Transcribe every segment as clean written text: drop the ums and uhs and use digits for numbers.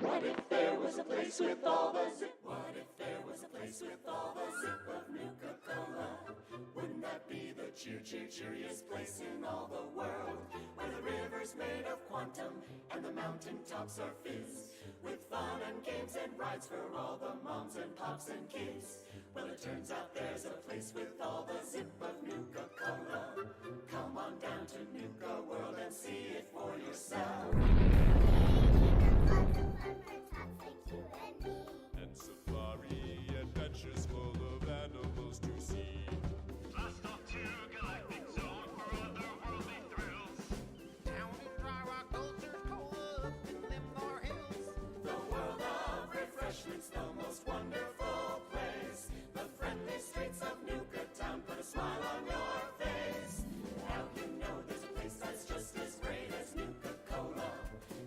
What if there was a place with all the zip? What if there was a place with all the zip of Nuka-Cola? Wouldn't that be the cheeriest place in all the world? Where the river's made of quantum and the mountaintops are fizz, with fun and games and rides for all the moms and pops and kids. Well, it turns out there's a place with all the zip of Nuka-Cola. Come on down to Nuka World and see it for yourself. And safari adventures full of animals to see. Blast off to Galactic Zone for otherworldly thrills. Down in Dry Rock Culture's cola up in them far hills. The world of refreshments, the most wonderful place. The friendly streets of Nuka Town put a smile on your face. Now you know there's a place that's just as great as Nuka-Cola.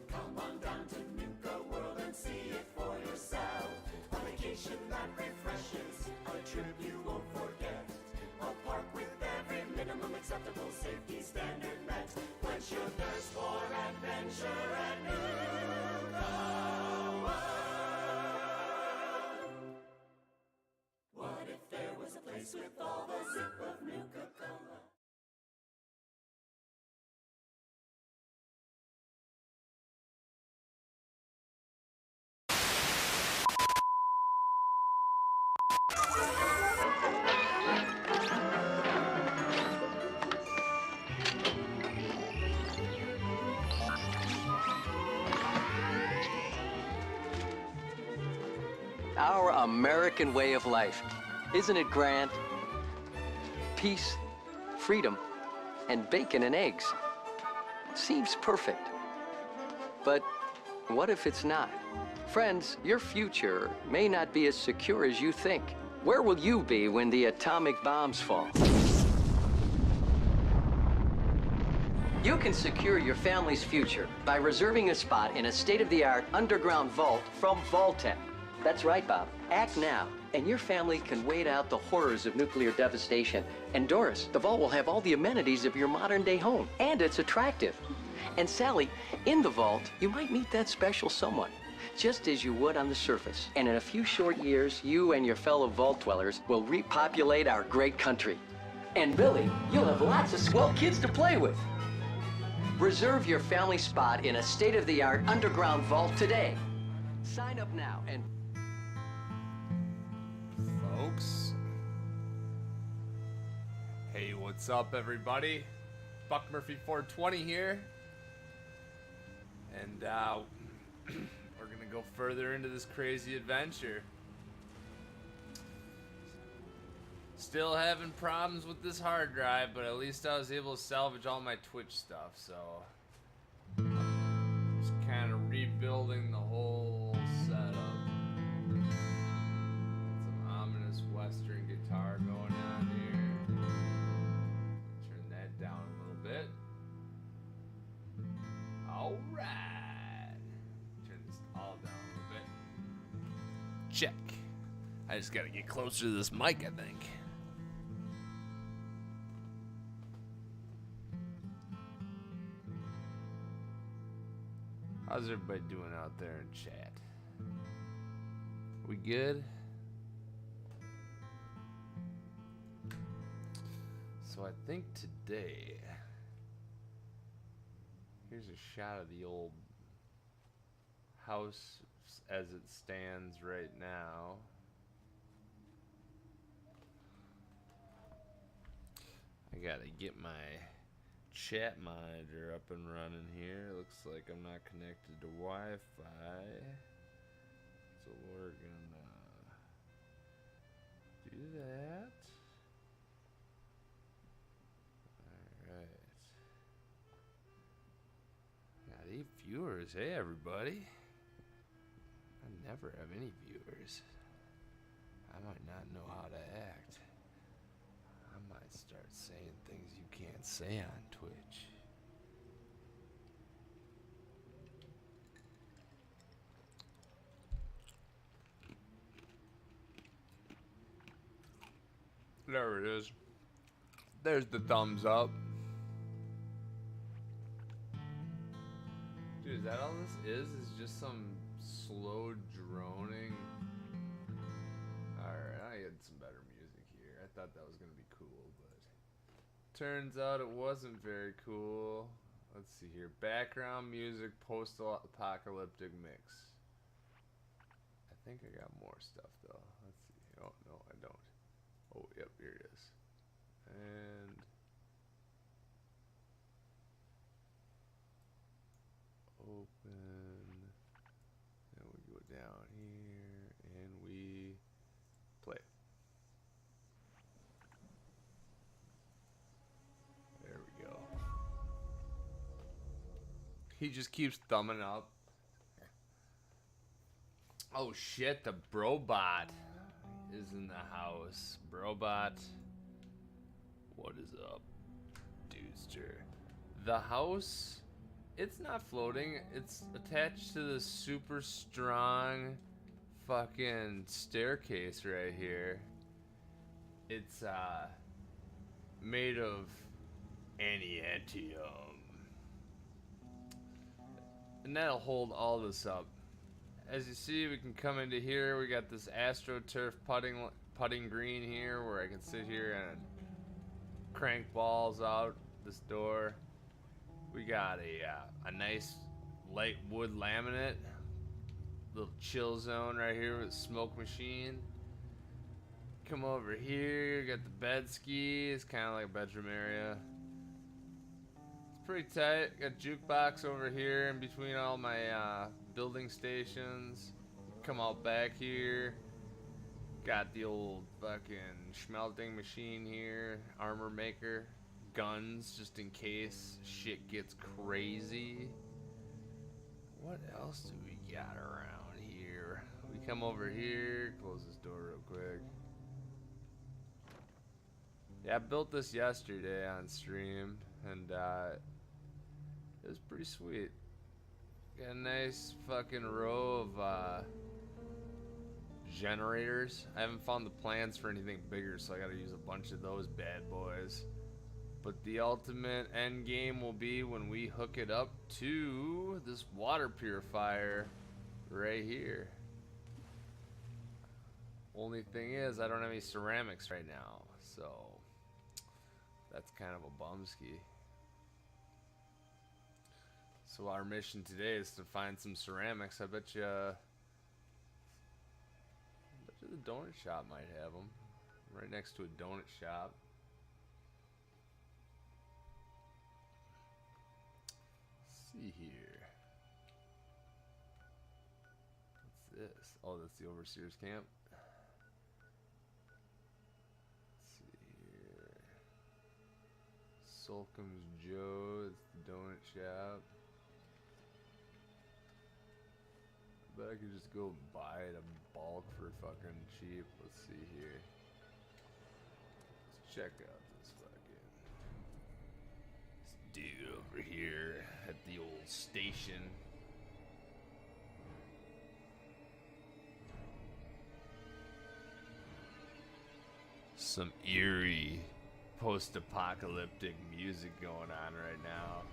Come on down to Nuka World and see it for yourself. A vacation that refreshes, a trip you won't forget. A park with every minimum acceptable safety standard met. Quench your thirst for adventure at Nuka World. What if there was a place with all the zip of Nuka-Cola? Our American way of life. Isn't it grand? Peace, freedom, and bacon and eggs. Seems perfect. But what if it's not? Friends, your future may not be as secure as you think. Where will you be when the atomic bombs fall? You can secure your family's future by reserving a spot in a state-of-the-art underground vault from Vaultec. That's right, Bob. Act now, and your family can wait out the horrors of nuclear devastation. And Doris, the vault will have all the amenities of your modern-day home, and it's attractive. And Sally, in the vault, you might meet that special someone, just as you would on the surface. And in a few short years, you and your fellow vault dwellers will repopulate our great country. And Billy, you'll have lots of swell kids to play with. Reserve your family spot in a state-of-the-art underground vault today. Sign up now and... Folks. Hey, what's up, everybody? Buck Murphy 420 here. And we're gonna go further into this crazy adventure. Still having problems with this hard drive, but at least I was able to salvage all my Twitch stuff, so just kind of rebuilding the whole setup. Some ominous Western guitar going on here. Turn that down a little bit. Alright. Turn this all down a little bit. Check. I just gotta get closer to this mic, I think. How's everybody doing out there in chat? We good? So I think today, here's a shot of the old house as it stands right now. I gotta get my chat monitor up and running here. Looks like I'm not connected to Wi-Fi, so we're gonna do that. Alright. Got 8 viewers. Hey, everybody. I never have any viewers. I might not know how to act. I might start saying things you can't say on Twitch. There it is. There's the thumbs up. Dude, is that all this is? Is just some Slow droning. Alright, I had some better music here. I thought that was gonna be cool, but turns out it wasn't very cool. Let's see here. Background music, post-apocalyptic mix. I think I got more stuff though. Let's see. Oh no, I don't. Oh, yep, here it is. And open. And we go down here and we play. There we go. He just keeps thumbing up. Oh shit, the Brobot is in the house. Brobot, what is up, Dudester? The house, it's not floating. It's attached to this super strong fucking staircase right here. It's made of aniantium. And that'll hold all this up. As you see, we can come into here. We got this AstroTurf putting green here where I can sit here and crank balls out this door. We got a nice light wood laminate, little chill zone right here with a smoke machine. Come over here, got the bed ski. It's kind of like a bedroom area. It's pretty tight. Got jukebox over here in between all my building stations. Come out back here. Got the old fucking smelting machine here. Armor maker. Guns just in case shit gets crazy. What else do we got around here? We come over here. Close this door real quick. Yeah, I built this yesterday on stream. And it was pretty sweet. Got a nice fucking row of generators. I haven't found the plans for anything bigger, so I gotta use a bunch of those bad boys. But the ultimate end game will be when we hook it up to this water purifier right here. Only thing is, I don't have any ceramics right now, so that's kind of a bumski. So our mission today is to find some ceramics. I bet you the donut shop might have them. Right next to a donut shop. Let's see here. What's this? Oh, that's the Overseer's camp. Let's see here. Solcom's Joe. It's the donut shop. I bet I could just go buy it in bulk for fucking cheap. Let's see here. Let's check out this dude over here at the old station. Some eerie post-apocalyptic music going on right now.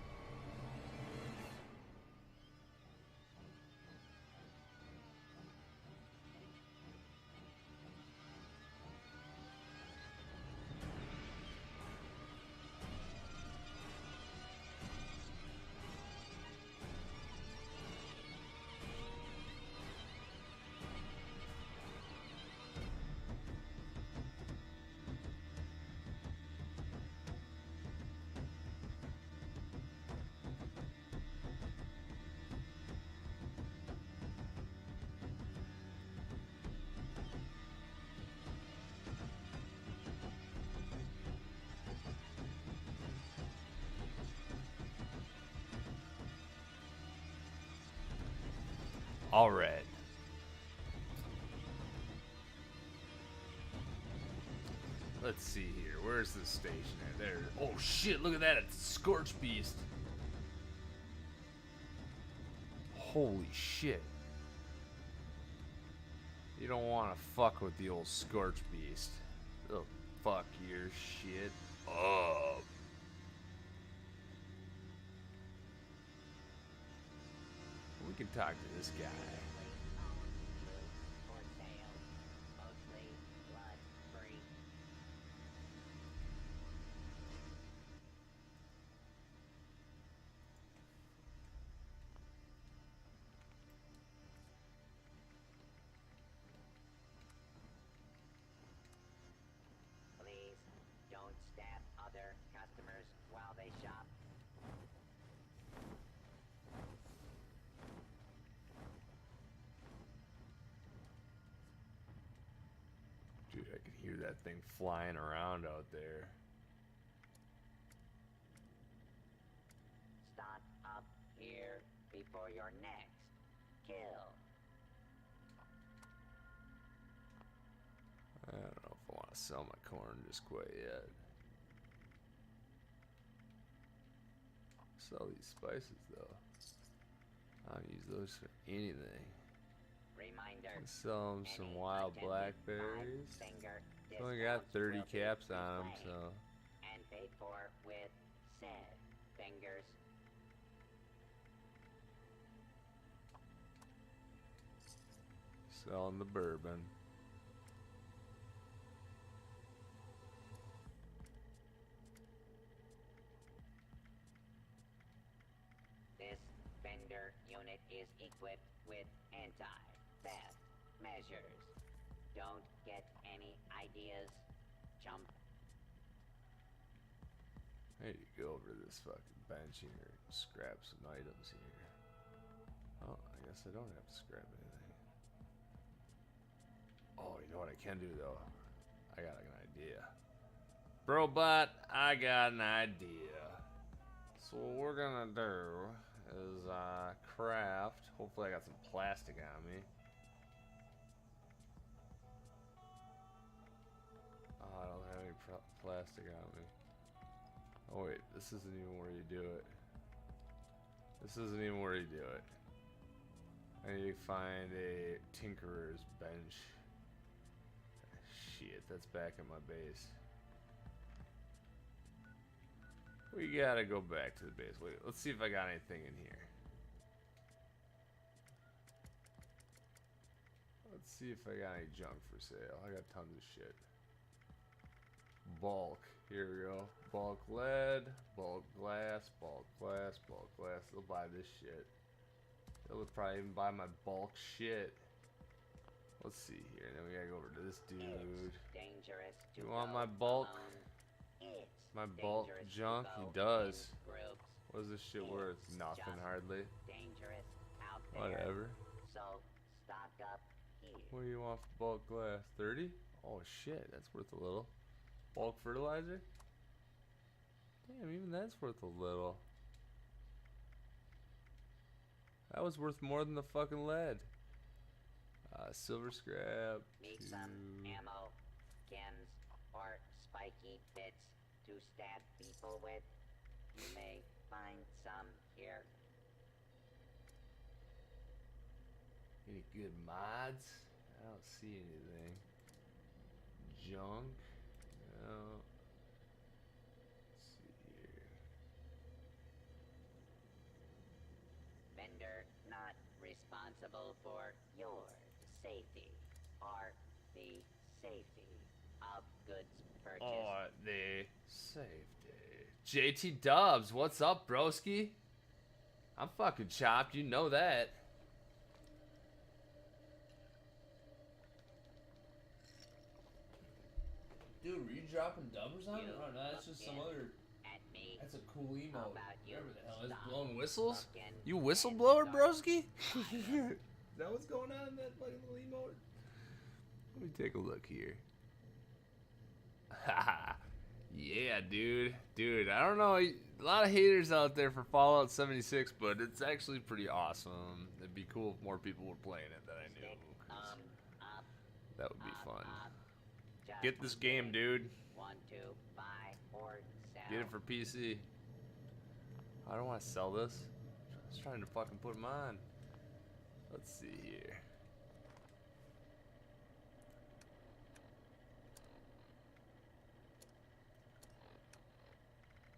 All right. Let's see here. Where's the station at? There. Oh shit, look at that. It's a Scorch Beast. Holy shit. You don't want to fuck with the old Scorch Beast. It'll fuck your shit up. We can talk to this guy. thing flying around out there. Stock up here before your next kill. I don't know if I want to sell my corn just quite yet. Sell these spices though. I don't use those for anything. Reminder. Let's sell them some any wild attempted blackberries. five-finger It's only got discounts 30 will be caps on them, displayed so and paid for with said fingers. selling the bourbon. This vendor unit is equipped with anti-theft measures. Don't get any ideas, chump. I need to go over to this fucking bench here and scrap some items here. Oh, I guess I don't have to scrap anything. Oh, you know what I can do though? I got an idea. Brobot, I got an idea. So what we're gonna do is craft. Hopefully I got some plastic on me. Oh, I don't have any plastic on me. Oh wait, this isn't even where you do it. This isn't even where you do it. I need to find a tinkerer's bench. Shit, that's back in my base. We gotta go back to the base. Wait, let's see if I got anything in here. Let's see if I got any junk for sale. I got tons of shit. Bulk. Here we go. Bulk lead, bulk glass, bulk glass, bulk glass. They'll buy this shit. They'll probably even buy my bulk shit. Let's see here. Then we gotta go over to this dude. It's dangerous to You want go my bulk? alone. It's My bulk dangerous to junk? He go does. in groups. What is this shit worth? It's Nothing just hardly. dangerous out there. Whatever. So stock up here. What do you want for bulk glass? 30? Oh shit, that's worth a little. Bulk fertilizer? Damn, even that's worth a little. That was worth more than the fucking lead. Silver scrap. Need 2. some ammo, chems, or spiky bits to stab people with? You may find some here. Any good mods? I don't see anything. Junk? No. Let's see here. Vendor not responsible for your safety or the safety of goods purchased. Oh, the safety. JT Dubs, what's up, broski? I'm fucking chopped, you know that. Dude, were you dropping dubs on it? You Oh, no, that's just some look other. at me. That's a cool emote. How about you Whatever the hell is stop blowing whistles? looking You and whistleblower, start broski? Is that what's going on in that fucking little emote? Let me take a look here. Yeah, dude. Dude, I don't know. A lot of haters out there for Fallout 76, but it's actually pretty awesome. It'd be cool if more people were playing it that I knew. 'Cause up, that would be fun. up. Just Get this game, dude. want to buy or sell. Get it for PC. I don't want to sell this. I was trying to fucking put them on. Let's see here.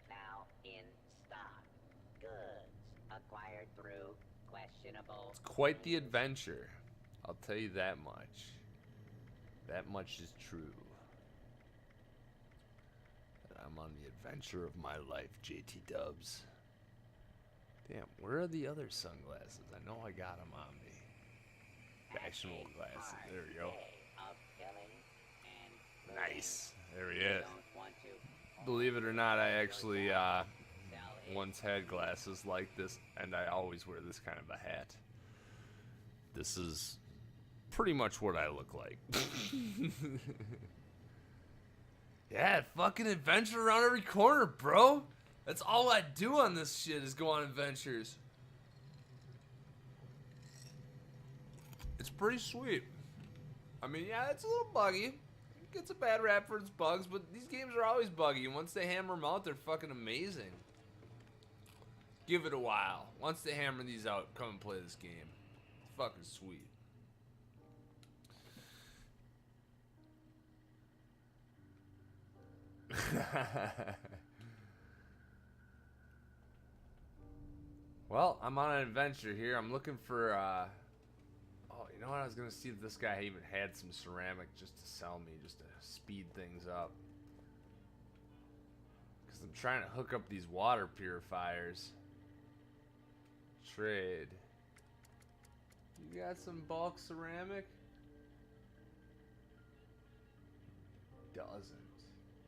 Now in stock. Goods acquired through questionable. Quite the adventure. I'll tell you that much. That much is true. And I'm on the adventure of my life, JT Dubs. Damn, where are the other sunglasses? I know I got them on me. Fashionable glasses. There we go. Of killing and looting. Nice. There he You is. don't want to Believe it or not, I actually sell it. once had glasses like this, and I always wear this kind of a hat. This is pretty much what I look like. Yeah, fucking adventure around every corner, bro. That's all I do on this shit is go on adventures. It's pretty sweet. I mean, yeah, it's a little buggy. It gets a bad rap for its bugs, but these games are always buggy. And once they hammer them out, they're fucking amazing. Give it a while. Once they hammer these out, come and play this game. It's fucking sweet. Well, I'm on an adventure here. I'm looking for, oh, you know what? I was going to see if this guy even had some ceramic just to sell me, just to speed things up. Because I'm trying to hook up these water purifiers. Trade. You got some bulk ceramic? Doesn't.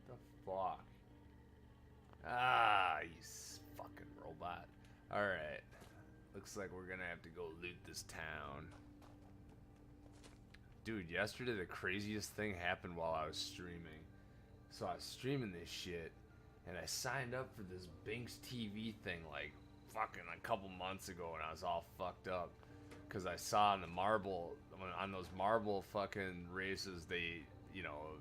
The fuck? Ah, you fucking robot. Alright. Looks like we're gonna have to go loot this town. Dude, yesterday the craziest thing happened while I was streaming. So I was streaming this shit, and I signed up for this Binks TV thing like fucking a couple months ago, and I was all fucked up. Because I saw on those marble fucking races, they, you know,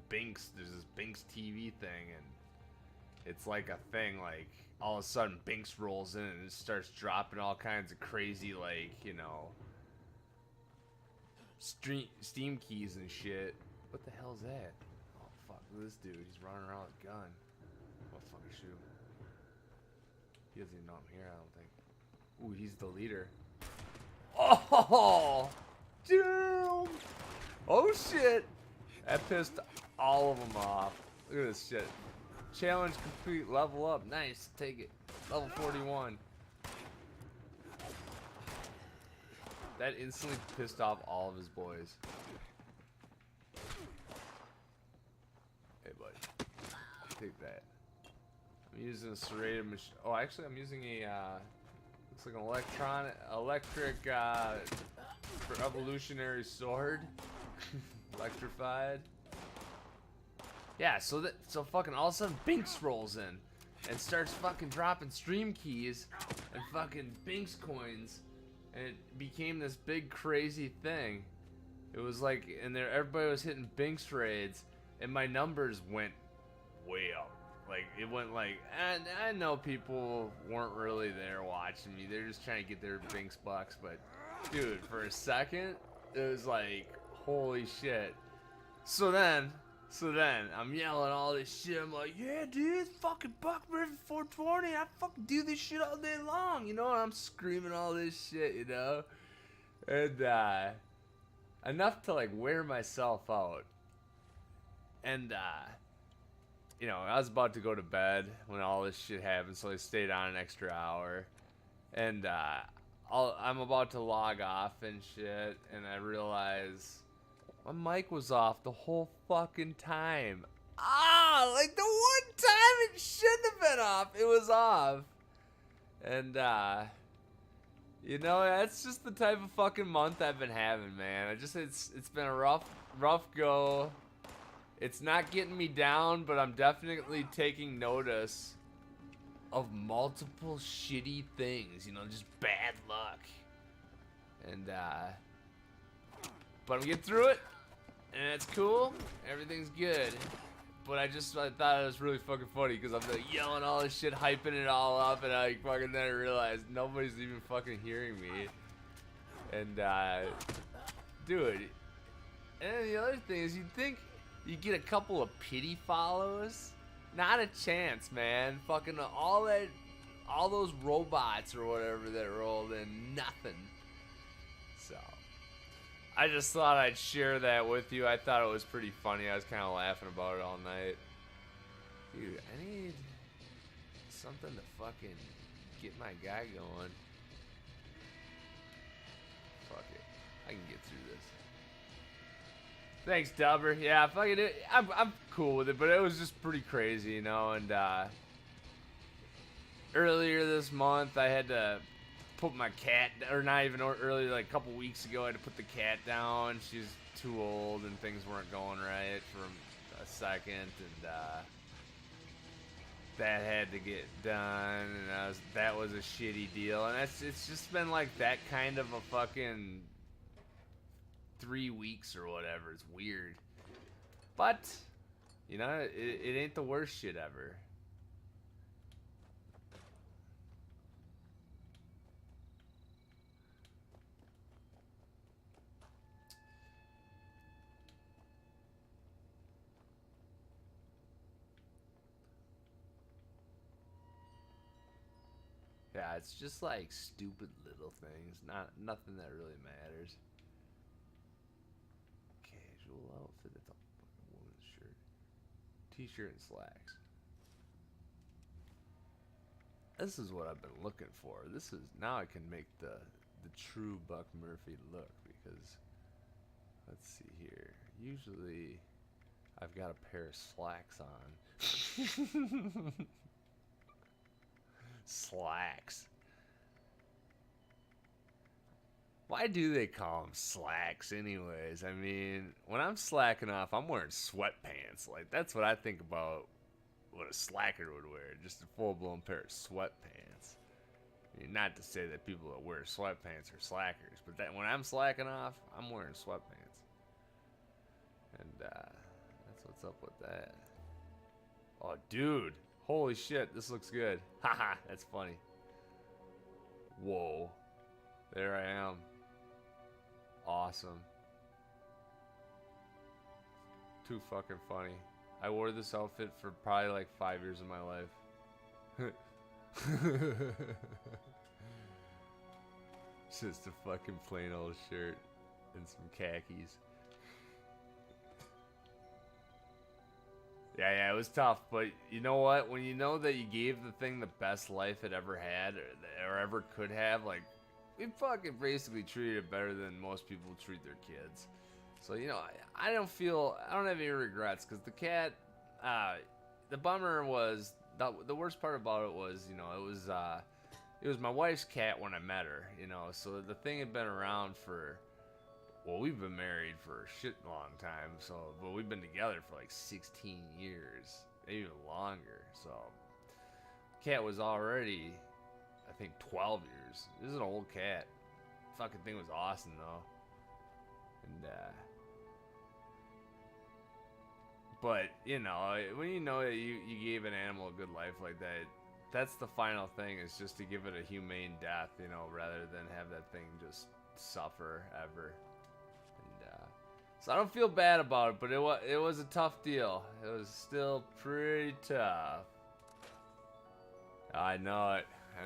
Binks, there's this Binks TV thing, and it's like a thing, like, all of a sudden Binks rolls in and it starts dropping all kinds of crazy, like, you know, Steam keys and shit. What the hell's that? Oh, fuck, look at this dude. He's running around with a gun. What fucking shoot? He doesn't even know I'm here, I don't think. Ooh, he's the leader. Oh, damn! Oh, shit! That pissed all of them off. Look at this shit. Challenge complete, level up. Nice, take it. Level 41. That instantly pissed off all of his boys. Hey, buddy. Take that. I'm using a serrated machine. Oh, actually, I'm using a, looks like an electric, revolutionary sword. Electrified. Yeah, so fucking all of a sudden Binks rolls in and starts fucking dropping stream keys and fucking Binks coins, and it became this big crazy thing. It was like, and there everybody was hitting Binks raids, and my numbers went way up. Like, it went like, and I know people weren't really there watching me. They're just trying to get their Binks bucks, but dude, for a second, it was like, holy shit. So then I'm yelling all this shit. I'm like, yeah, dude, fucking buck river 420. I fucking do this shit all day long, you know. And I'm screaming all this shit, you know. And enough to like wear myself out. And you know, I was about to go to bed when all this shit happened, so I stayed on an extra hour. And I'm about to log off and shit, and I realize my mic was off the whole fucking time. Like the one time it shouldn't have been off, it was off. And you know, that's just the type of fucking month I've been having, man. It's been a rough go. It's not getting me down, but I'm definitely taking notice of multiple shitty things, you know, just bad luck. And but I'm getting through it, and it's cool. Everything's good. But I thought it was really fucking funny because I'm like yelling all this shit, hyping it all up, and then I realized nobody's even fucking hearing me. And dude, and then the other thing is, you'd think you get a couple of pity follows. Not a chance, man. Fucking all those robots or whatever that rolled in, nothing. So I just thought I'd share that with you. I thought it was pretty funny. I was kind of laughing about it all night. Dude, I need something to fucking get my guy going. Fuck it. I can get through this. Thanks, Dubber. Yeah, fucking it. I'm cool with it, but it was just pretty crazy, you know. And earlier this month, I had to put my cat, or not even earlier, like a couple weeks ago, I had to put the cat down. She's too old, and things weren't going right from a second, and that had to get done, and that was a shitty deal, and it's just been like that kind of a fucking 3 weeks or whatever. It's weird, but you know, it ain't the worst shit ever. Yeah, it's just like stupid little things, nothing that really matters. Casual outfit, it's a fucking woman's shirt, t-shirt and slacks. This is what I've been looking for. This is now I can make the true Buck Murphy look, because let's see here. Usually, I've got a pair of slacks on. Slacks. Why do they call them slacks anyways? I mean, when I'm slacking off, I'm wearing sweatpants. Like, that's what I think about what a slacker would wear. Just a full-blown pair of sweatpants. I mean, not to say that people that wear sweatpants are slackers, but that when I'm slacking off, I'm wearing sweatpants. And that's what's up with that. Oh, dude. Holy shit, this looks good. Haha, that's funny. Whoa. There I am. Awesome. Too fucking funny. I wore this outfit for probably like 5 years of my life. Just a fucking plain old shirt and some khakis. Yeah, it was tough, but you know what? When you know that you gave the thing the best life it ever had, or ever could have, like, we fucking basically treated it better than most people treat their kids. So, you know, I don't have any regrets, because the cat, the bummer was, the worst part about it was, you know, it was my wife's cat when I met her, you know, so the thing had been around for, well, we've been married for a shit long time, but we've been together for like 16 years, maybe even longer. So, cat was already, I think, 12 years. This is an old cat. Fucking thing was awesome though. And but you know, when you know that you gave an animal a good life like that, that's the final thing, is just to give it a humane death, you know, rather than have that thing just suffer ever. So I don't feel bad about it, but it was a tough deal. It was still pretty tough. I know it. I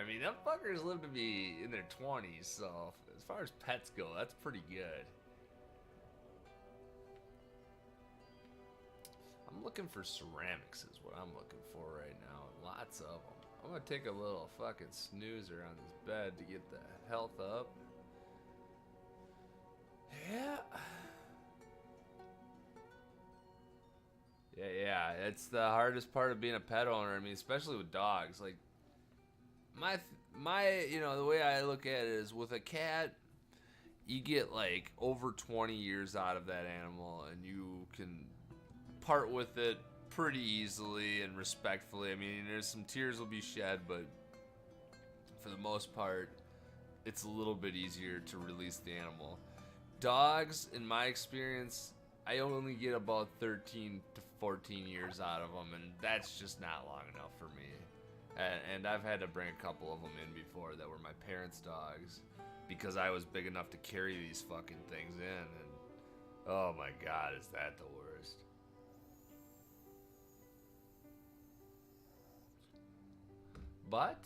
mean, them fuckers live to be in their 20s, so as far as pets go, that's pretty good. I'm looking for ceramics is what I'm looking for right now. Lots of them. I'm gonna take a little fucking snoozer on this bed to get the health up. Yeah. Yeah, it's the hardest part of being a pet owner. I mean, especially with dogs. Like, my, you know, the way I look at it is, with a cat, you get like over 20 years out of that animal, and you can part with it pretty easily and respectfully. I mean, there's some tears will be shed, but for the most part, it's a little bit easier to release the animal. Dogs, in my experience, I only get about 13 to 14 years out of them, and that's just not long enough for me. And I've had to bring a couple of them in before that were my parents' dogs, because I was big enough to carry these fucking things in, and oh my god, is that the worst. But,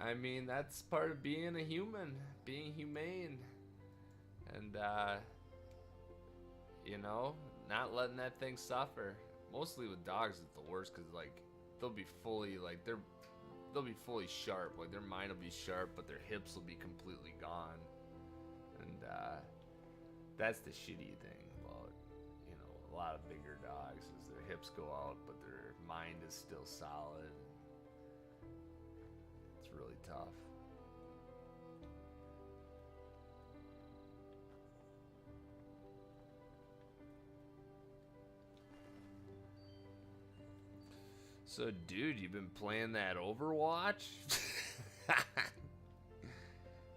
I mean, that's part of being a human, being humane. And, you know, not letting that thing suffer. Mostly with dogs, it's the worst, because, like, they'll be fully, like, they'll be fully sharp. Like, their mind will be sharp, but their hips will be completely gone. And, that's the shitty thing about, you know, a lot of bigger dogs, is their hips go out, but their mind is still solid. It's really tough. So, dude, you've been playing that Overwatch?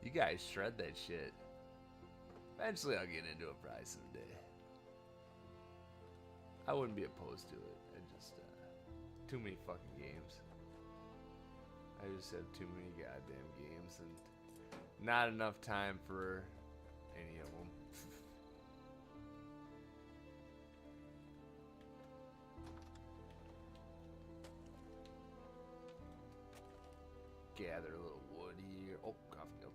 You guys shred that shit. Eventually, I'll get into it probably someday. I wouldn't be opposed to it. I just, too many fucking games. I just have too many goddamn games and not enough time for any of them. Gather a little wood here. Oh, coffee. Nope.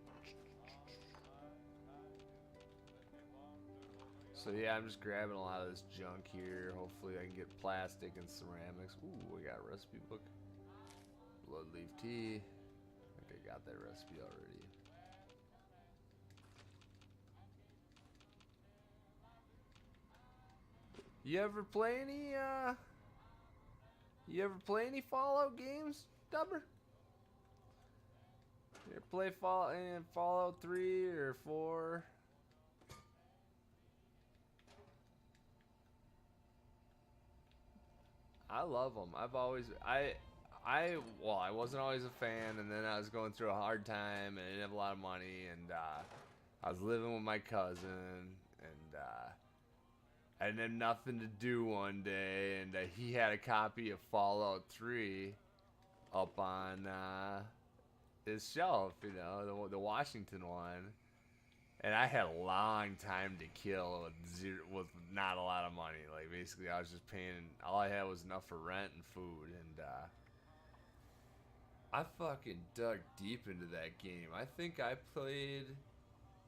So yeah, I'm just grabbing a lot of this junk here. Hopefully I can get plastic and ceramics. Ooh, we got a recipe book. Bloodleaf tea. I think I got that recipe already. You ever play any Fallout games, Dubber? You ever play Fallout 3 or 4? I love them. I've always well, I wasn't always a fan, and then I was going through a hard time, and I didn't have a lot of money, and I was living with my cousin, and I didn't have nothing to do one day, and he had a copy of Fallout 3 up on his shelf, you know, the Washington one. And I had a long time to kill with not a lot of money. Like, basically, I was just paying, all I had was enough for rent and food. And I fucking dug deep into that game. I think I played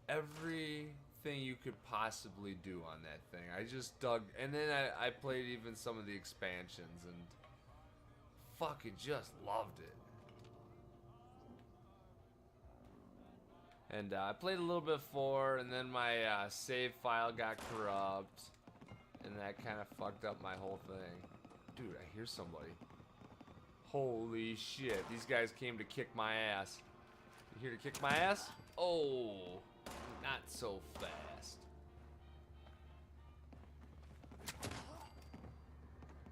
everything you could possibly do on that thing. I just dug, and then I played even some of the expansions and fucking just loved it. And I played a little bit 4, and then my save file got corrupt, and that kind of fucked up my whole thing. Dude, I hear somebody. Holy shit, these guys came to kick my ass. You here to kick my ass? Oh, not so fast.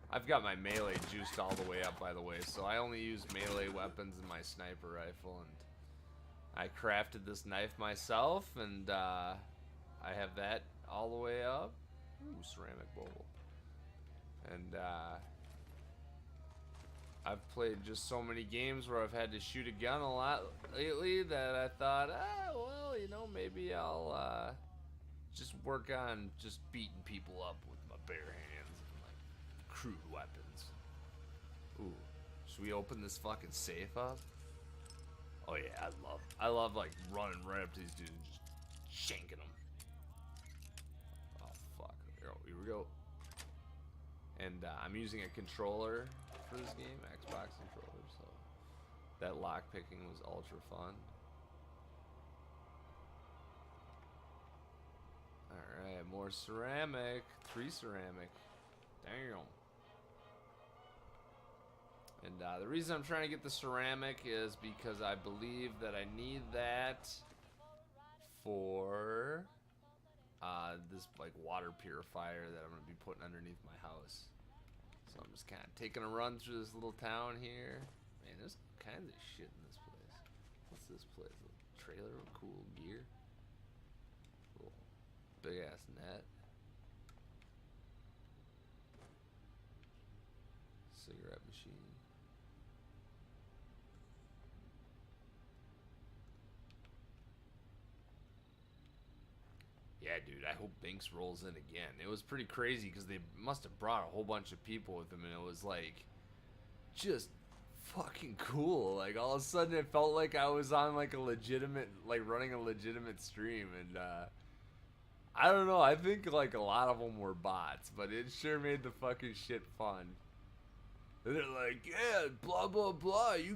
I've got my melee juiced all the way up, by the way, so I only use melee weapons in my sniper rifle, and I crafted this knife myself, and I have that all the way up. Ooh, ceramic bowl. And I've played just so many games where I've had to shoot a gun a lot lately that I thought, well, you know, maybe I'll just work on just beating people up with my bare hands and like crude weapons. Ooh, should we open this fucking safe up? Oh yeah, I love like running right up to these dudes and just shanking them. Oh fuck, here we go. And I'm using a controller for this game, Xbox controller, so that lockpicking was ultra fun. Alright, more ceramic, 3 ceramic, damn. And the reason I'm trying to get the ceramic is because I believe that I need that for this like water purifier that I'm going to be putting underneath my house. So I'm just kind of taking a run through this little town here. Man, there's all kinds of shit in this place. What's this place? A trailer with cool gear. Cool. Big ass net. Cigarette machine. Yeah, dude, I hope Binks rolls in again. It was pretty crazy because they must have brought a whole bunch of people with them, and it was like just fucking cool. Like all of a sudden it felt like I was on like a legitimate, like running a legitimate stream, and I don't know, I think like a lot of them were bots, but it sure made the fucking shit fun. And they're like, yeah, blah blah blah, you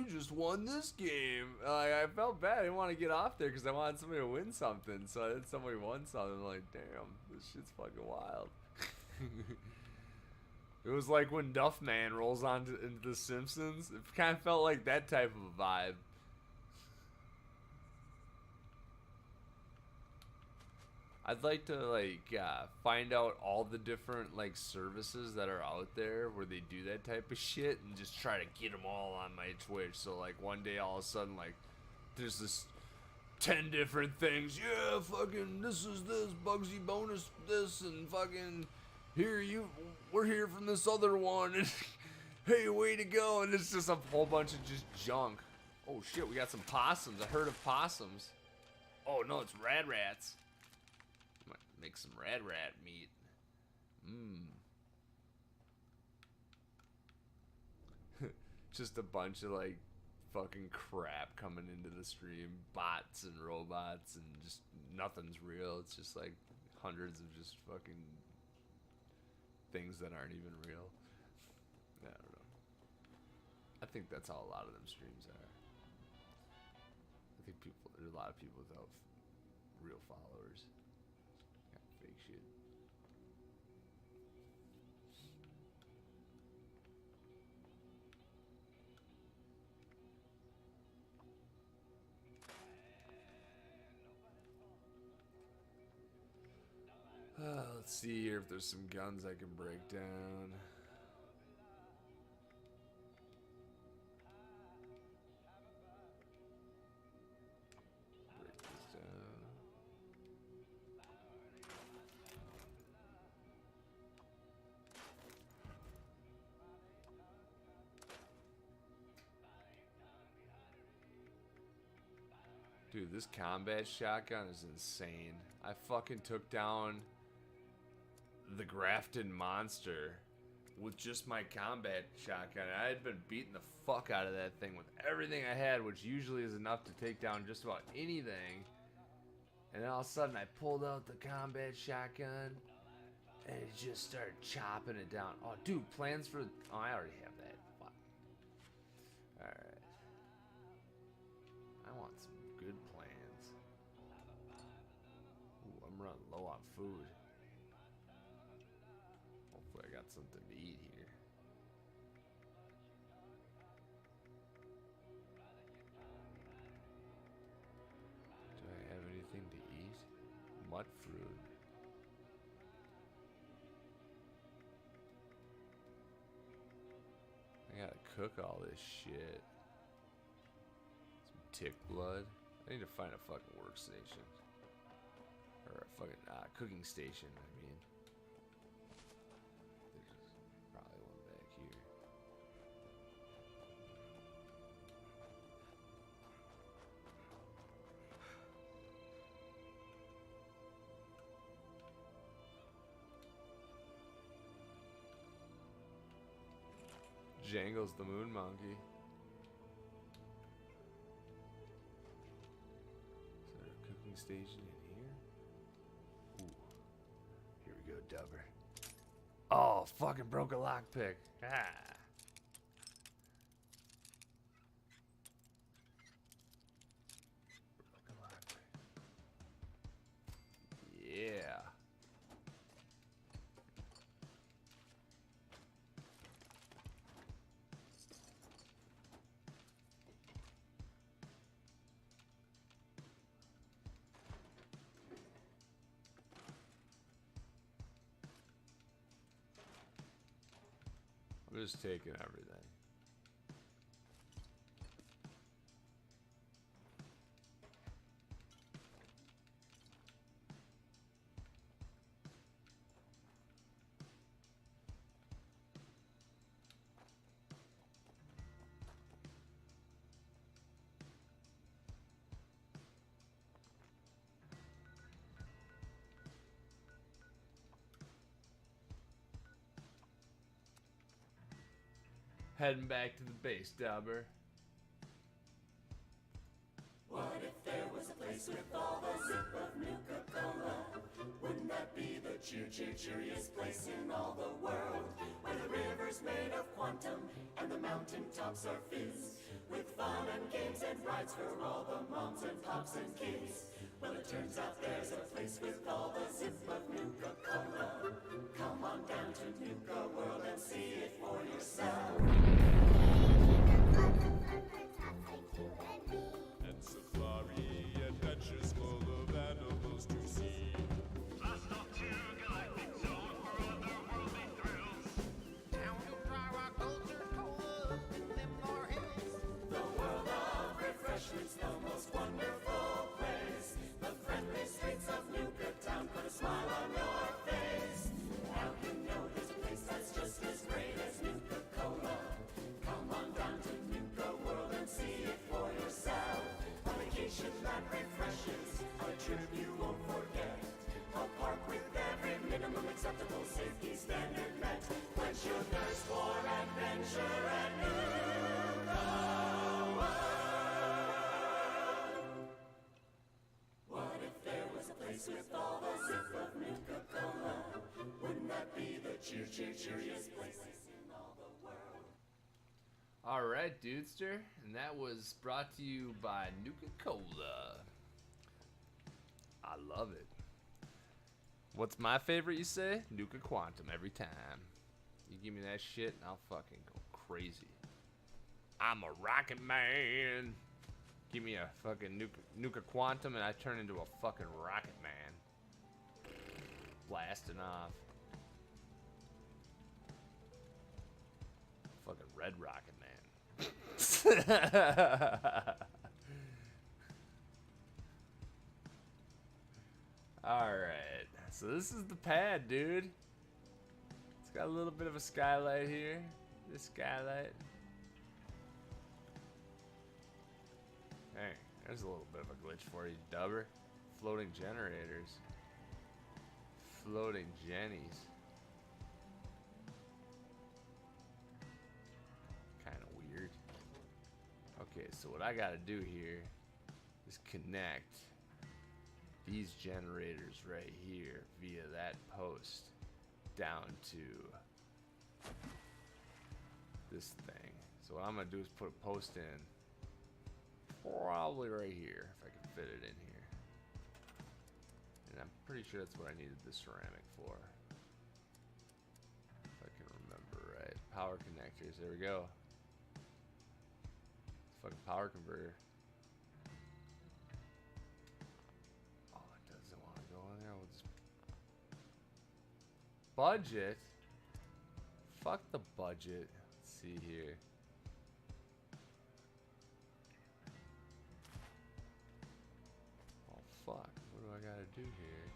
just won this game. Like, I felt bad, I didn't want to get off there because I wanted somebody to win something. So then somebody won something. I'm like, damn, this shit's fucking wild. It was like when Duffman rolls into The Simpsons. It kind of felt like that type of a vibe. I'd like to like find out all the different like services that are out there where they do that type of shit and just try to get them all on my Twitch. So like one day all of a sudden like there's this 10 different things. Yeah, fucking this is this Bugsy bonus this and fucking we're here from this other one and hey, way to go, and it's just a whole bunch of just junk. Oh shit, we got some possums. I heard of possums. Oh no, it's rad rats. Might make some rad rat meat. Just a bunch of like fucking crap coming into the stream. Bots and robots and just nothing's real. It's just like hundreds of just fucking things that aren't even real. I don't know. I think that's how a lot of them streams are. I think there's a lot of people without real followers. Got fake shit. Let's see here if there's some guns I can break down. Break this down. Dude, this combat shotgun is insane. I fucking took down the Grafton monster with just my combat shotgun. I had been beating the fuck out of that thing with everything I had, which usually is enough to take down just about anything. And then all of a sudden I pulled out the combat shotgun and it just started chopping it down. Oh, dude, plans for... Oh, I already have that. Fuck. Alright. I want some good plans. Ooh, I'm running low on food. Hopefully I got something to eat here. Do I have anything to eat? Mud fruit. I gotta cook all this shit. Some tick blood. I need to find a fucking workstation. Or a fucking cooking station, I mean. There's probably one back here. Jangles the moon monkey. Is there a cooking station in here? Ooh. Here we go, Dubber. Oh, fucking broke a lockpick. Ah. Broke a lockpick. Yeah. I'm just taking everything. Heading back to the base, Dauber. What if there was a place with all the zip of Nuka-Cola? Wouldn't that be the cheeriest place in all the world? Where the river's made of quantum and the mountaintops are fizz, with fun and games and rides for all the moms and pops and kids. Well, it turns out there's a place with all the zip of Nuka-Cola. Come on down to Nuka World and see it for yourself. And safari adventures full of animals to see. cheeriest place in all the world. All right, Dudester, and that was brought to you by Nuka-Cola. I love it. What's my favorite, you say? Nuka Quantum every time. You give me that shit, and I'll fucking go crazy. I'm a rocket man. Give me a fucking Nuka Quantum, and I turn into a fucking rocket man. Blasting off. Fucking Red Rocket Man. Alright, so this is the pad, dude. It's got a little bit of a skylight here. This skylight. Hey, there's a little bit of a glitch for you, Dubber. Floating generators. Floating jennies. Kind of weird. Okay, so what I gotta do here is connect these generators right here via that post down to this thing. So what I'm gonna do is put a post in probably right here if I can fit it in here. And I'm pretty sure that's what I needed the ceramic for. If I can remember right. Power connectors, there we go. Fucking power converter. Oh, it doesn't want to go in there. We'll just budget. Fuck the budget. Let's see here. Oh fuck. What do I gotta do here?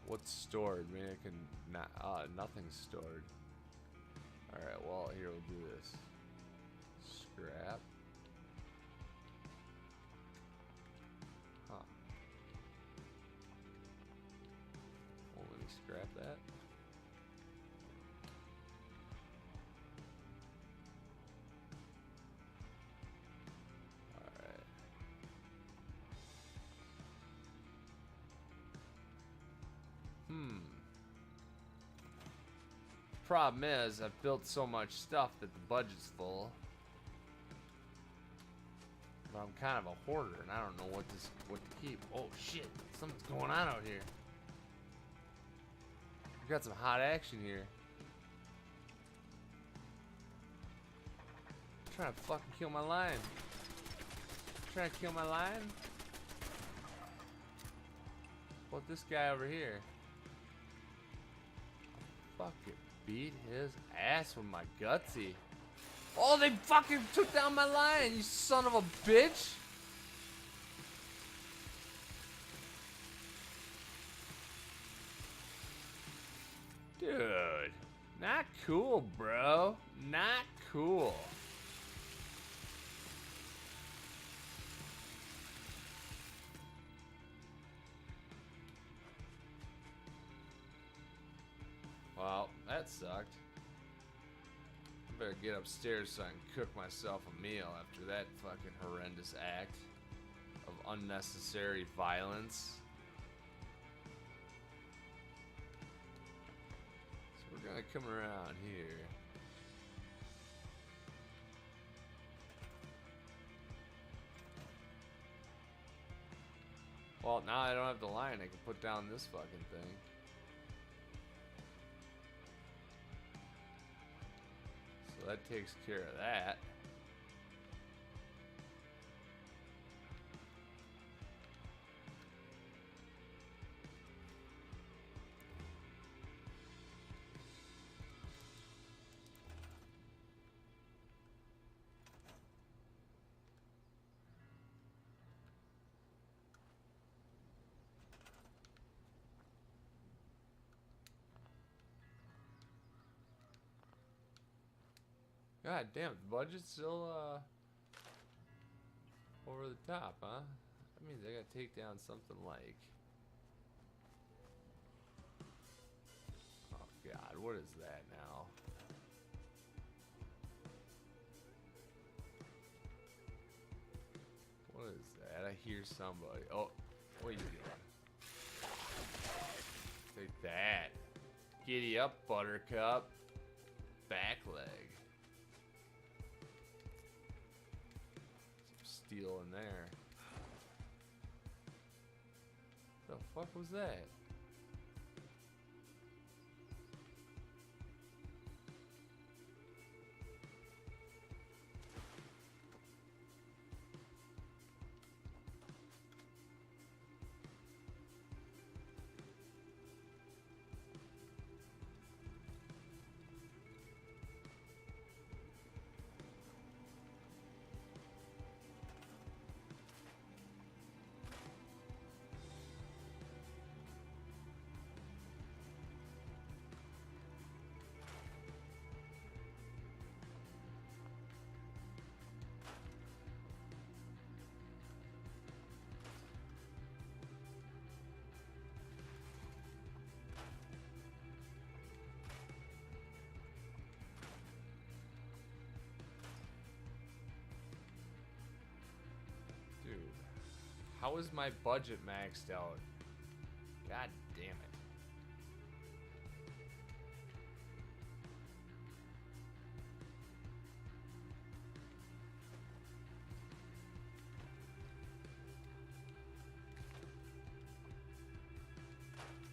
What's stored? I mean, I can not. Nothing's stored. Alright, well, here we'll do this. Scrap. Huh. Won't let me scrap that? Alright. Problem is, I've built so much stuff that the budget's full. But I'm kind of a hoarder, and I don't know what to keep. Oh shit, something's going on out here. We got some hot action here. Trying to fucking kill my lion. Trying to kill my lion? What about this guy over here? Fucking beat his ass with my gutsy. Oh, they fucking took down my lion, you son of a bitch! Dude, not cool, bro. Not cool. Well, that sucked. I better get upstairs so I can cook myself a meal after that fucking horrendous act of unnecessary violence. So we're gonna come around here. Well, now I don't have the line, I can put down this fucking thing. So that takes care of that. God damn, the budget's still over the top, huh? That means I gotta take down something like, oh god, what is that now? What is that? I hear somebody. Oh, what are you doing? that. Giddy up, Buttercup. Back leg. Some steel in there. The fuck was that? Dude, how is my budget maxed out? God damn it.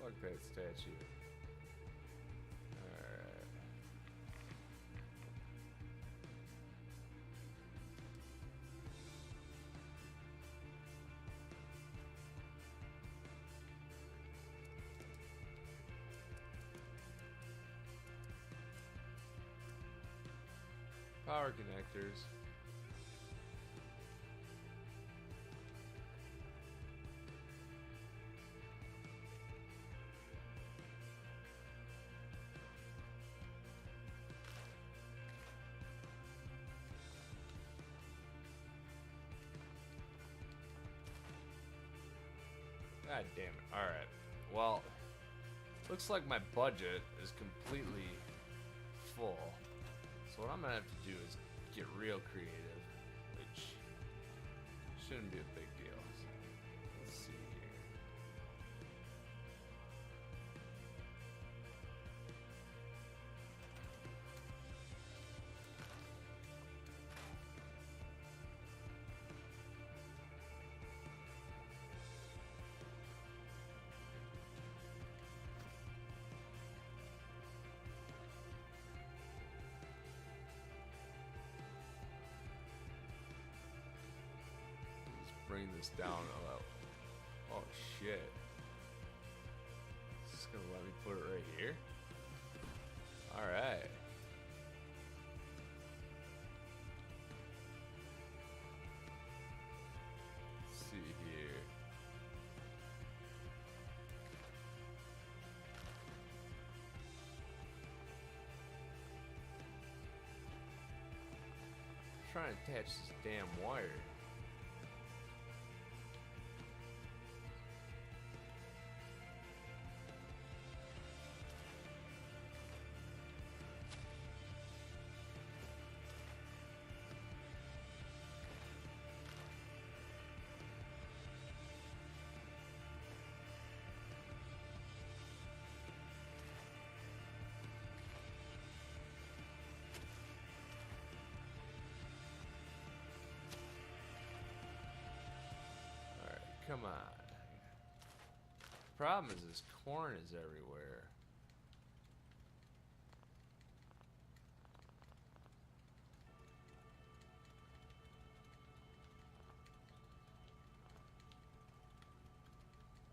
Fuck that statue. Alright. Power connectors. God damn it. Alright. Well, looks like my budget is completely full. So what I'm gonna have to do is get real creative, which shouldn't be a big deal. So let's see here. Bring this down a little. Oh shit. Is this gonna let me put it right here? Alright. Let's see here. I'm trying to attach this damn wire. Come on. Problem is this corn is everywhere.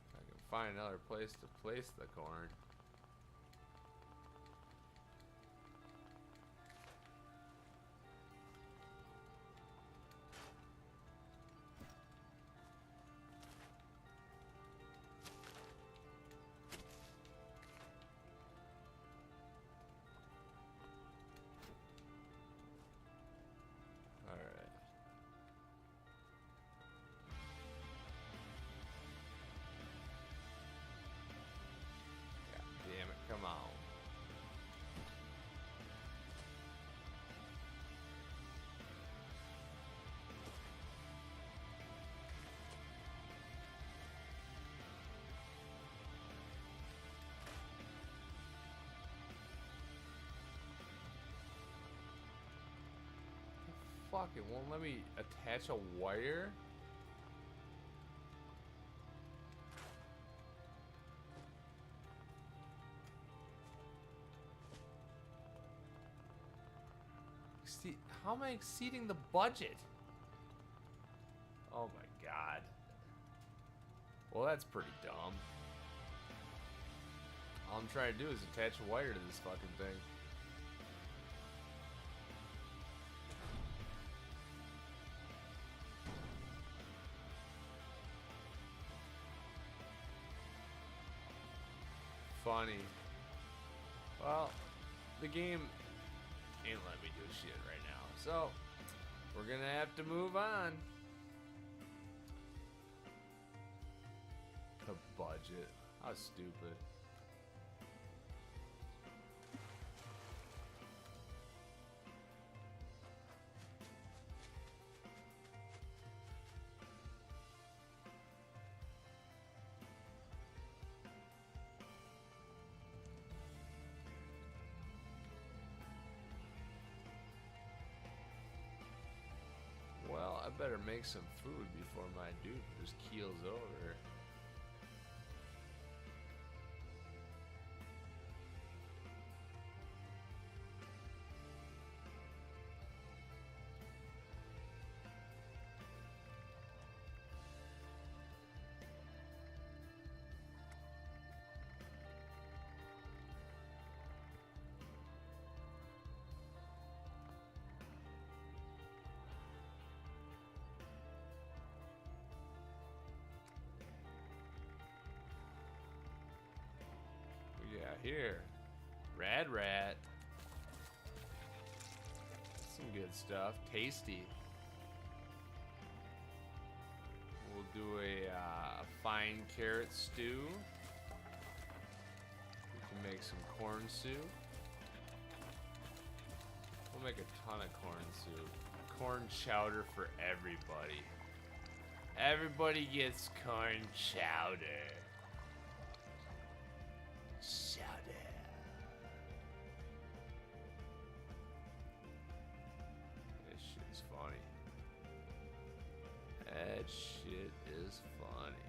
If I can find another place to place the corn. fuck? It won't let me attach a wire? How am I exceeding the budget? Oh my god. Well, that's pretty dumb. All I'm trying to do is attach a wire to this fucking thing. Funny. Well, the game ain't letting me do shit right now, so we're gonna have to move on. The budget. How stupid. Well, I better make some food before my dude just keels over. Yeah, here. Rad Rat. Some good stuff. Tasty. We'll do a fine carrot stew. We can make some corn soup. We'll make a ton of corn soup. Corn chowder for everybody. Everybody gets corn chowder. This shit's funny. That shit is funny.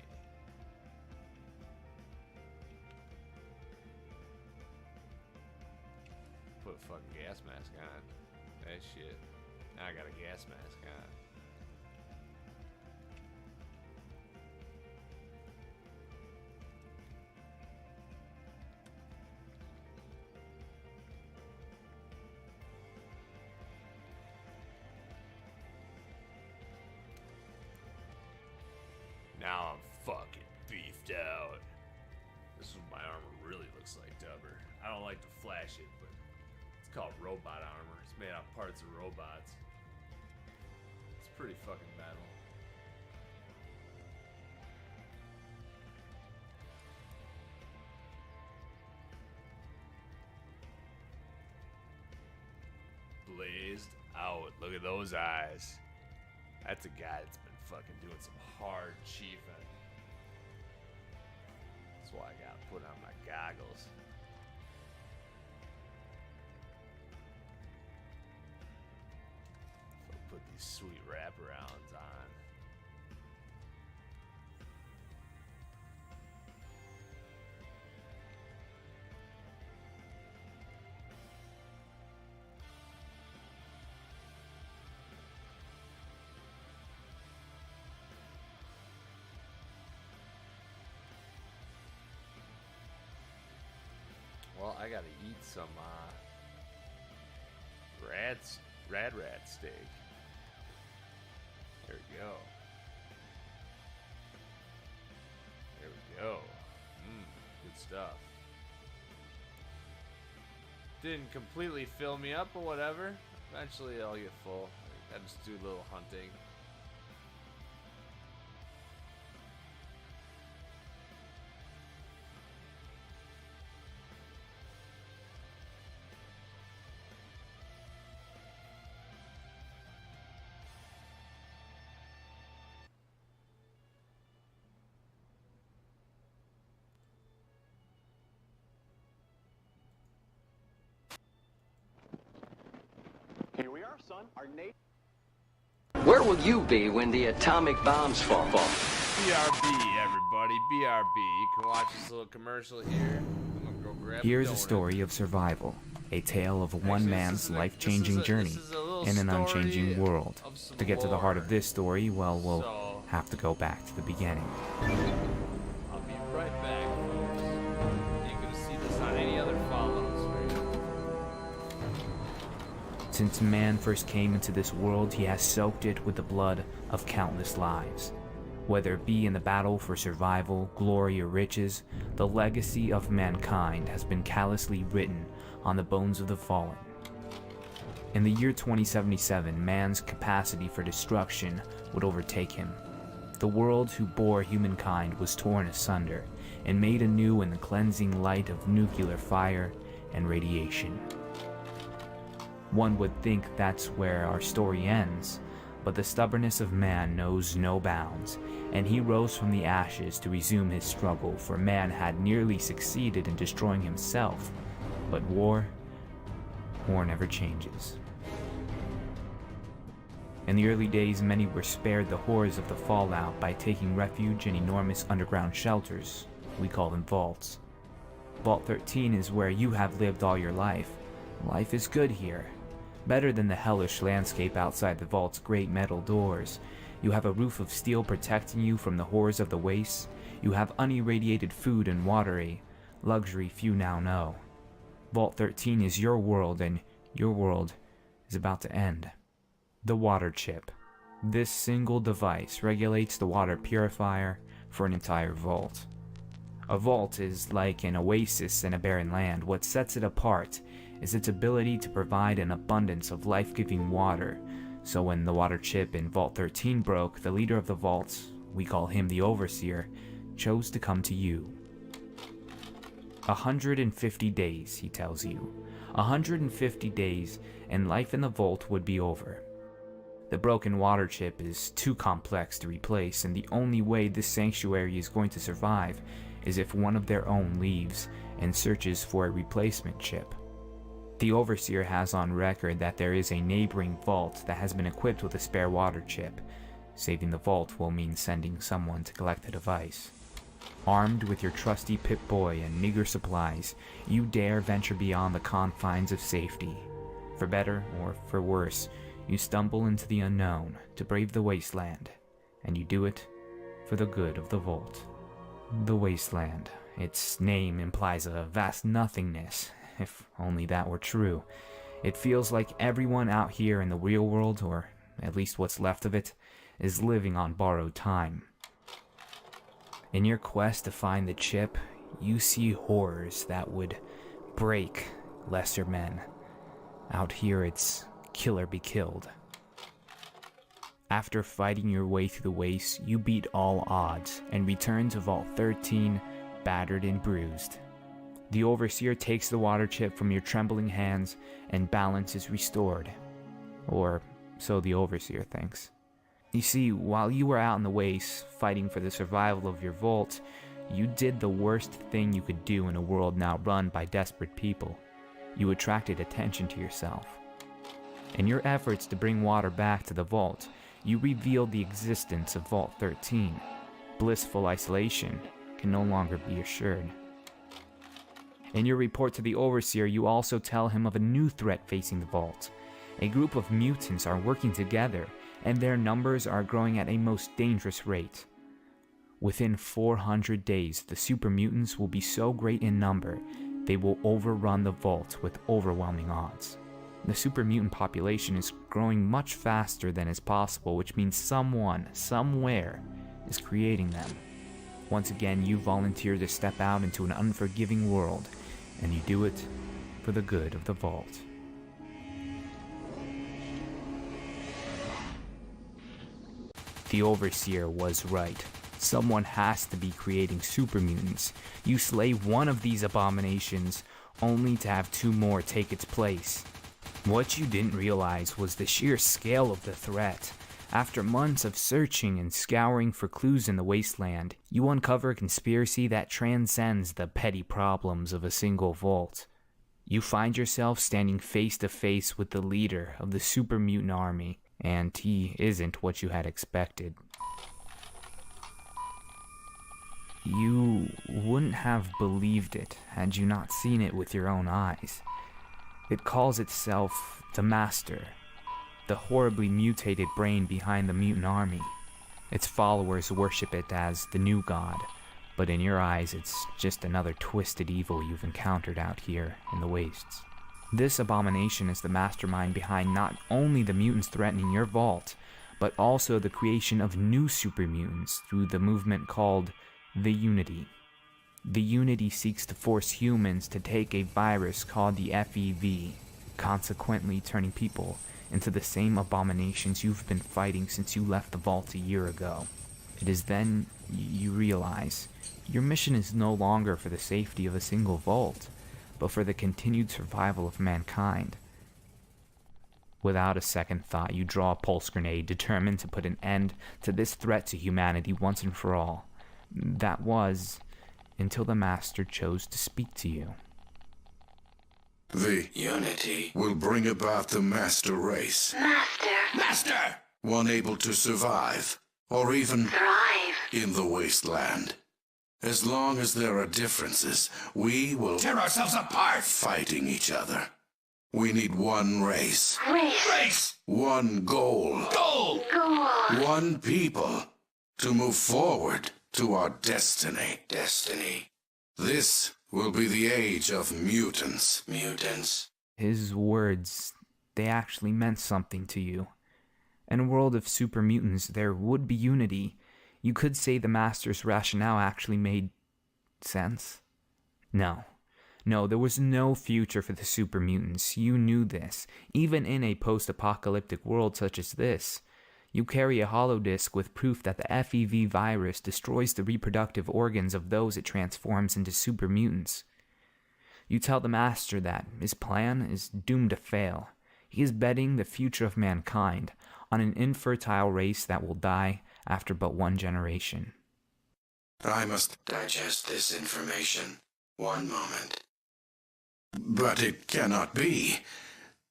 Put a fucking gas mask on. That shit. Now I got a gas mask on. Now I'm fucking beefed out. This is what my armor really looks like, Dubber. I don't like to flash it, but it's called robot armor. It's made out of parts of robots. It's pretty fucking metal. Blazed out. Look at those eyes. That's a guy that's been fucking doing some hard chiefing. That's why I gotta put on my goggles. So put these sweet wraparounds on. Well, I gotta eat some rad steak. There we go. There we go. Good stuff. Didn't completely fill me up, but whatever. Eventually I'll get full. I just do a little hunting. Here we are, son. Our nation. Where will you be when the atomic bombs fall? BRB, everybody. BRB. You can watch this little commercial here. I'm gonna go grab Here's a donut. story of survival, a tale of one Actually, man's this is life-changing journey this is a little in an story unchanging world. of some To get to the heart lore. of this story, well, we'll So- have to go back to the beginning. I'll be right back, folks. You ain't gonna see this on any other follows, right? Since man first came into this world, he has soaked it with the blood of countless lives. Whether it be in the battle for survival, glory, or riches, the legacy of mankind has been callously written on the bones of the fallen. In the year 2077, man's capacity for destruction would overtake him. The world who bore humankind was torn asunder and made anew in the cleansing light of nuclear fire and radiation. One would think that's where our story ends, but the stubbornness of man knows no bounds, and he rose from the ashes to resume his struggle, for man had nearly succeeded in destroying himself. But war never changes. In the early days, many were spared the horrors of the fallout by taking refuge in enormous underground shelters. We call them vaults. Vault 13 is where you have lived all your life. Life is good here. Better than the hellish landscape outside the vault's great metal doors. You have a roof of steel protecting you from the horrors of the wastes. You have unirradiated food and water, a luxury few now know. Vault 13 is your world, and your world is about to end. The water chip. This single device regulates the water purifier for an entire vault. A vault is like an oasis in a barren land. What sets it apart is its ability to provide an abundance of life-giving water. So when the water chip in Vault 13 broke, the leader of the vault, we call him the Overseer, chose to come to you. 150 days, he tells you. 150 days, and life in the vault would be over. The broken water chip is too complex to replace, and the only way this sanctuary is going to survive is if one of their own leaves and searches for a replacement chip. The Overseer has on record that there is a neighboring vault that has been equipped with a spare water chip. Saving the vault will mean sending someone to collect the device. Armed with your trusty Pip-Boy and meager supplies, you dare venture beyond the confines of safety. For better or for worse, you stumble into the unknown to brave the wasteland, and you do it for the good of the vault. The wasteland. Its name implies a vast nothingness, if only that were true. It feels like everyone out here in the real world, or at least what's left of it, is living on borrowed time. In your quest to find the chip, you see horrors that would break lesser men. Out here it's kill or be killed. After fighting your way through the waste, you beat all odds and return to Vault 13, battered and bruised. The Overseer takes the water chip from your trembling hands and balance is restored. Or so the Overseer thinks. You see, while you were out in the waste, fighting for the survival of your vault, you did the worst thing you could do in a world now run by desperate people. You attracted attention to yourself. In your efforts to bring water back to the vault, you revealed the existence of Vault 13. Blissful isolation can no longer be assured. In your report to the Overseer, you also tell him of a new threat facing the vault. A group of mutants are working together, and their numbers are growing at a most dangerous rate. Within 400 days, the super mutants will be so great in number, they will overrun the vault with overwhelming odds. The super mutant population is growing much faster than is possible, which means someone, somewhere, is creating them. Once again, you volunteer to step out into an unforgiving world, and you do it for the good of the vault. The Overseer was right. Someone has to be creating super mutants. You slay one of these abominations, only to have two more take its place. What you didn't realize was the sheer scale of the threat. After months of searching and scouring for clues in the wasteland, you uncover a conspiracy that transcends the petty problems of a single vault. You find yourself standing face to face with the leader of the super mutant army, and he isn't what you had expected. You wouldn't have believed it had you not seen it with your own eyes. It calls itself the Master, the horribly mutated brain behind the mutant army. Its followers worship it as the new god, but in your eyes it's just another twisted evil you've encountered out here in the wastes. This abomination is the mastermind behind not only the mutants threatening your vault, but also the creation of new super mutants through the movement called the Unity. The Unity seeks to force humans to take a virus called the FEV, consequently turning people into the same abominations you've been fighting since you left the vault a year ago. It is then you realize your mission is no longer for the safety of a single vault, but for the continued survival of mankind. Without a second thought, you draw a pulse grenade, determined to put an end to this threat to humanity once and for all. That was until the Master chose to speak to you. The Unity will bring about the Master race. Master! One able to survive, or even Thrive! in the wasteland. As long as there are differences, we will Tear ourselves apart! fighting each other. We need one race, Race! one goal, Goal! one people to move forward to our destiny. This will be the age of mutants. His words, they actually meant something to you. In a world of super mutants, there would be unity. You could say the Master's rationale actually made sense. No, there was no future for the super mutants. You knew this. Even in a post-apocalyptic world such as this, you carry a holodisk with proof that the FEV virus destroys the reproductive organs of those it transforms into super mutants. You tell the Master that his plan is doomed to fail. He is betting the future of mankind on an infertile race that will die after but one generation. I must digest this information. One moment. But it cannot be.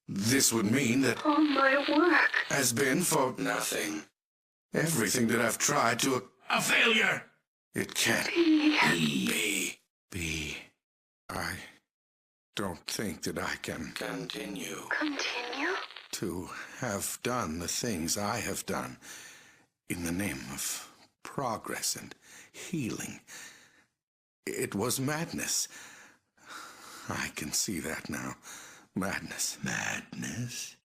This would mean that All my work! has been for nothing. Everything that I've tried to... A failure! It can't be. I don't think that I can continue to have done the things I have done in the name of progress and healing. It was madness. I can see that now. Madness.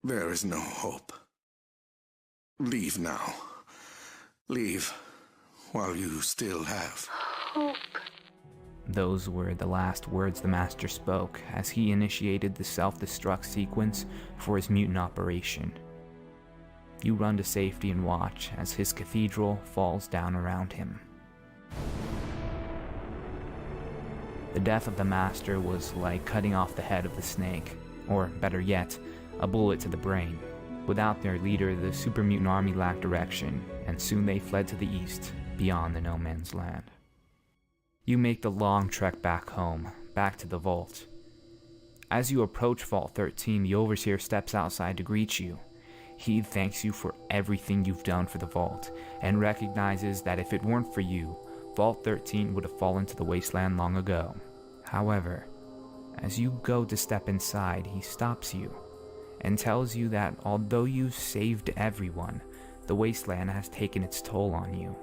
There is no hope. Leave now. Leave while you still have Hope. Those were the last words the Master spoke as he initiated the self-destruct sequence for his mutant operation. You run to safety and watch as his cathedral falls down around him. The death of the Master was like cutting off the head of the snake, or better yet, a bullet to the brain. Without their leader, the super mutant army lacked direction, and soon they fled to the east, beyond the no man's land. You make the long trek back home, back to the vault. As you approach Vault 13, the Overseer steps outside to greet you. He thanks you for everything you've done for the vault, and recognizes that if it weren't for you, Vault 13 would have fallen to the wasteland long ago. However, as you go to step inside, he stops you and tells you that although you've saved everyone, the wasteland has taken its toll on you.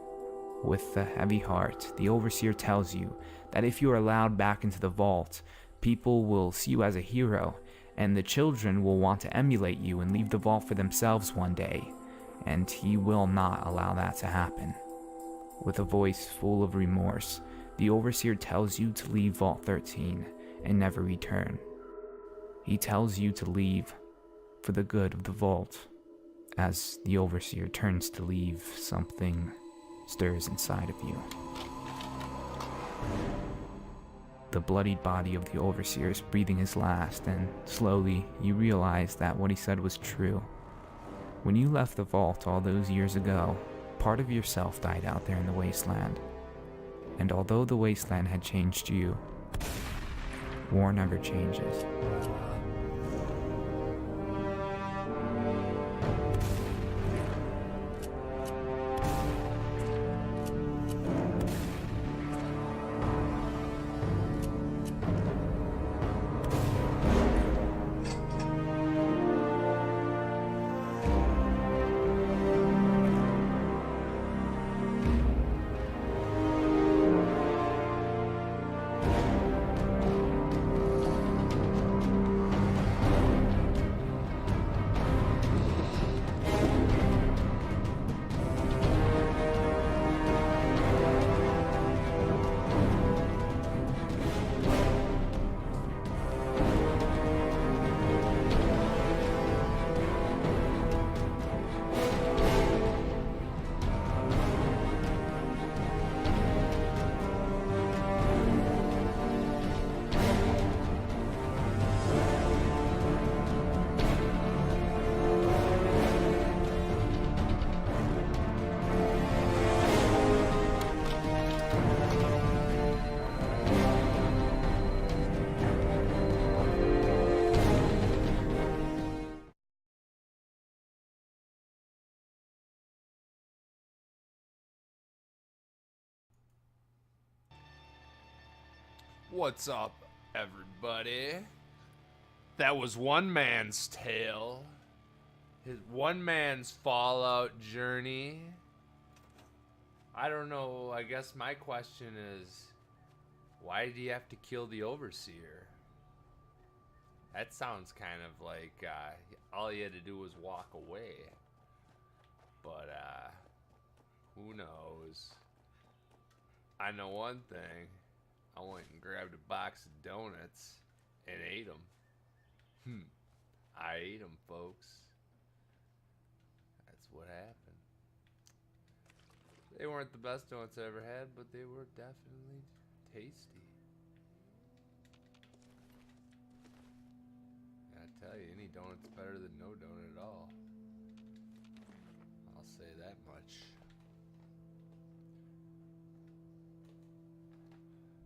With a heavy heart, the Overseer tells you that if you are allowed back into the vault, people will see you as a hero, and the children will want to emulate you and leave the vault for themselves one day, and he will not allow that to happen. With a voice full of remorse, the Overseer tells you to leave Vault 13 and never return. He tells you to leave for the good of the vault. As the Overseer turns to leave, something stirs inside of you. The bloodied body of the Overseer is breathing his last, and slowly you realize that what he said was true. When you left the vault all those years ago, part of yourself died out there in the wasteland. And although the wasteland had changed you, war never changes. What's up, everybody? That was one man's tale. His one man's Fallout journey. I don't know, I guess my question is, why did he have to kill the Overseer? That sounds kind of like all he had to do was walk away. But who knows? I know one thing. I went and grabbed a box of donuts and ate them. I ate them, folks. That's what happened. They weren't the best donuts I ever had, but they were definitely tasty. I tell you, any donut's better than no donut at all. I'll say that much.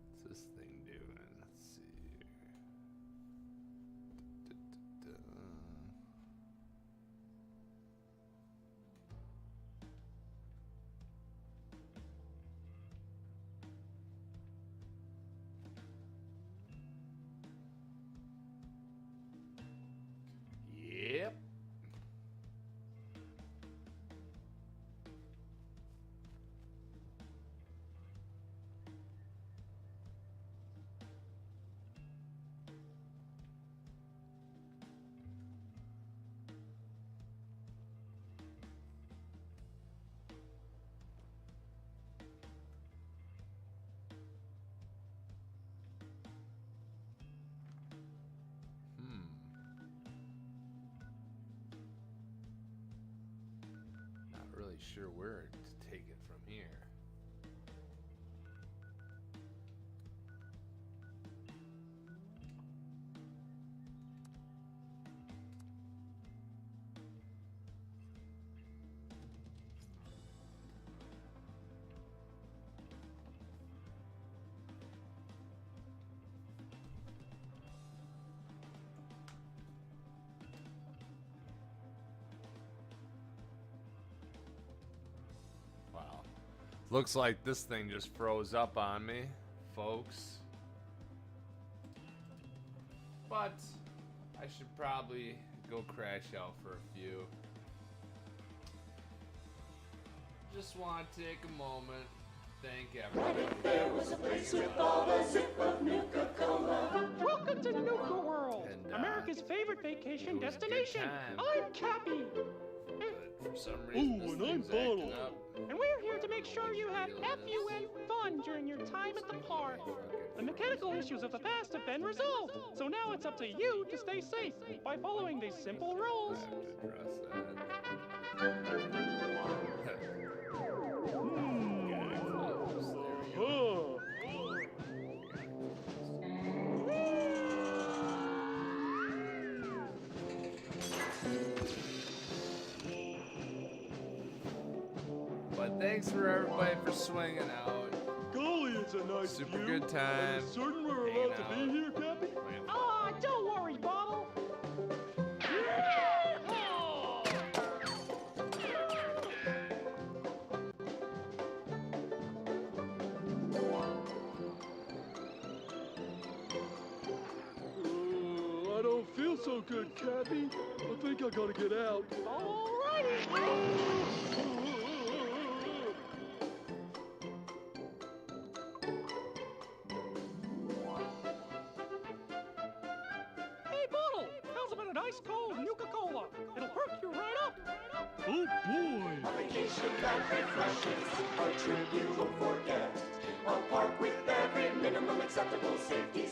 What's this thing doing? Let's see here. Yep. Not really sure where to take it from here. Wow. Looks like this thing just froze up on me, folks. But I should probably go crash out for a few. Just want to take a moment, thank everybody. There was a place with all the zip of Nuka-Cola. Welcome to Nuka World, And, America's favorite vacation it was a good destination. time. I'm Cappy, But for some reason, this and I'm thing's acting Bottle. up. and we're here to make sure you have FUN fun during your time at the park. The mechanical issues of the past have been resolved, so now it's up to you to stay safe by following these simple rules. I have to address that. But thanks for everybody for swinging out. Golly, it's a nice Super good time. Certain we're hanging allowed to out, be here, Cappy? playing Ah, don't worry, Bottle. I don't feel so good, Cappy. I think I gotta get out. Hey, Bottle, how's about an ice cold Nuka-Cola? It'll perk you right up. Oh boy! Vacation that refreshes, a trip you won't forget. A park with every minimum acceptable safety